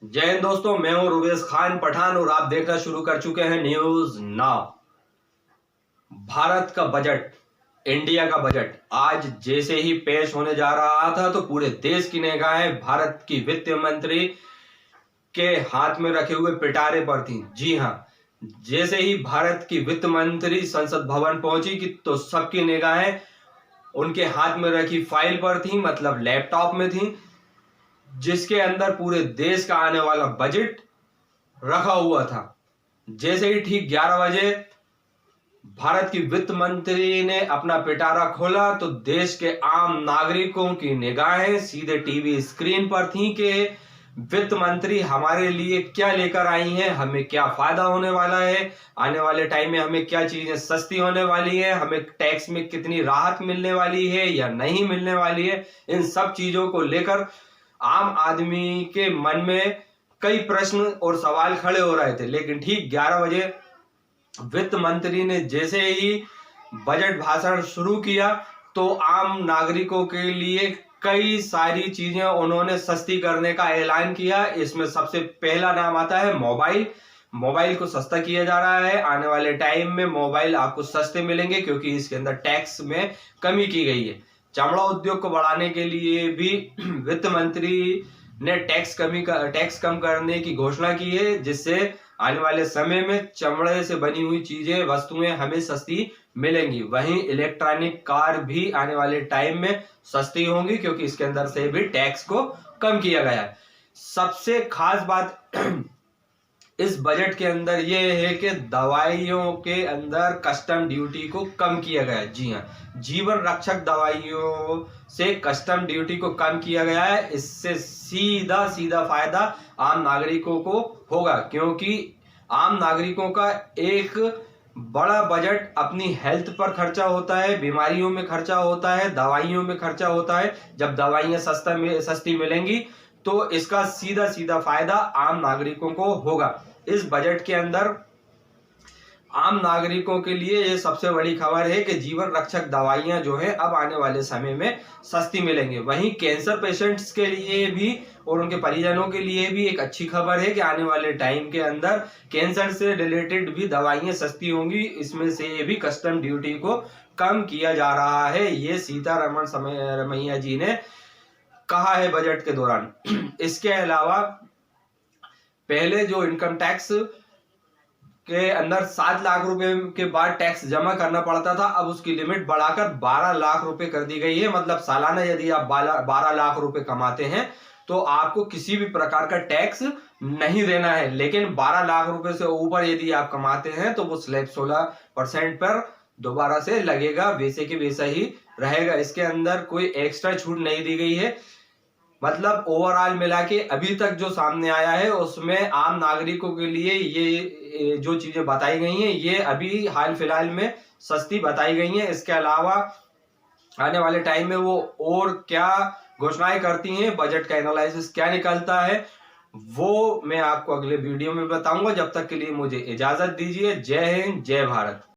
जय हिंद दोस्तों, मैं हूं रुबेश खान पठान और आप देखना शुरू कर चुके हैं न्यूज नाउ। भारत का बजट, इंडिया का बजट आज जैसे ही पेश होने जा रहा था तो पूरे देश की निगाहें भारत की वित्त मंत्री के हाथ में रखे हुए पिटारे पर थी। जी हां, जैसे ही भारत की वित्त मंत्री संसद भवन पहुंची कि तो सबकी निगाहें उनके हाथ में रखी फाइल पर थी, मतलब लैपटॉप में थी, जिसके अंदर पूरे देश का आने वाला बजट रखा हुआ था। जैसे ही ठीक 11 बजे भारत की वित्त मंत्री ने अपना पिटारा खोला तो देश के आम नागरिकों की निगाहें सीधे टीवी स्क्रीन पर थीं कि वित्त मंत्री हमारे लिए क्या लेकर आई हैं, हमें क्या फायदा होने वाला है, आने वाले टाइम में हमें क्या चीजें सस्ती होने वाली है, हमें टैक्स में कितनी राहत मिलने वाली है या नहीं मिलने वाली है। इन सब चीजों को लेकर आम आदमी के मन में कई प्रश्न और सवाल खड़े हो रहे थे। लेकिन ठीक 11 बजे वित्त मंत्री ने जैसे ही बजट भाषण शुरू किया तो आम नागरिकों के लिए कई सारी चीजें उन्होंने सस्ती करने का ऐलान किया। इसमें सबसे पहला नाम आता है मोबाइल। मोबाइल को सस्ता किया जा रहा है। आने वाले टाइम में मोबाइल आपको सस्ते मिलेंगे क्योंकि इसके अंदर टैक्स में कमी की गई है। चमड़ा उद्योग को बढ़ाने के लिए भी वित्त मंत्री ने टैक्स कम करने की घोषणा की है, जिससे आने वाले समय में चमड़े से बनी हुई चीजें, वस्तुएं हमें सस्ती मिलेंगी। वहीं इलेक्ट्रॉनिक कार भी आने वाले टाइम में सस्ती होंगी क्योंकि इसके अंदर से भी टैक्स को कम किया गया है। सबसे खास बात इस बजट के अंदर यह है कि दवाइयों के अंदर कस्टम ड्यूटी को कम किया गया है। जी हाँ, जीवन रक्षक दवाइयों से कस्टम ड्यूटी को कम किया गया है। इससे सीधा सीधा फायदा आम नागरिकों को होगा क्योंकि आम नागरिकों का एक बड़ा बजट अपनी हेल्थ पर खर्चा होता है, बीमारियों में खर्चा होता है, दवाइयों में खर्चा होता है। जब दवाइयां सस्ती मिलेंगी तो इसका सीधा सीधा फायदा आम नागरिकों को होगा। इस बजट के अंदर आम नागरिकों के लिए ये सबसे बड़ी खबर है कि जीवन रक्षक दवाइयां जो है अब आने वाले समय में सस्ती मिलेंगे। वहीं कैंसर पेशेंट्स के लिए भी और उनके परिजनों के लिए भी एक अच्छी खबर है कि आने वाले टाइम के अंदर कैंसर से रिलेटेड भी दवाइयां सस्ती होंगी। इसमें से ये भी कस्टम ड्यूटी को कम किया जा रहा है। ये सीतारमण रमैया जी ने कहा है बजट के दौरान। इसके अलावा पहले जो इनकम टैक्स के अंदर 7 लाख रुपए के बाद टैक्स जमा करना पड़ता था, अब उसकी लिमिट बढ़ाकर 12 लाख रुपए कर दी गई है। मतलब सालाना यदि आप 12 लाख रुपए कमाते हैं तो आपको किसी भी प्रकार का टैक्स नहीं देना है। लेकिन 12 लाख रुपए से ऊपर यदि आप कमाते हैं तो वो स्लैब 16% पर दोबारा से लगेगा, वैसे कि वैसा ही रहेगा। इसके अंदर कोई एक्स्ट्रा छूट नहीं दी गई है। मतलब ओवरऑल मिला के अभी तक जो सामने आया है उसमें आम नागरिकों के लिए ये जो चीजें बताई गई हैं ये अभी हाल फिलहाल में सस्ती बताई गई हैं। इसके अलावा आने वाले टाइम में वो और क्या घोषणाएं करती हैं, बजट का एनालिसिस क्या निकलता है, वो मैं आपको अगले वीडियो में बताऊंगा। जब तक के लिए मुझे इजाजत दीजिए। जय हिंद, जय भारत।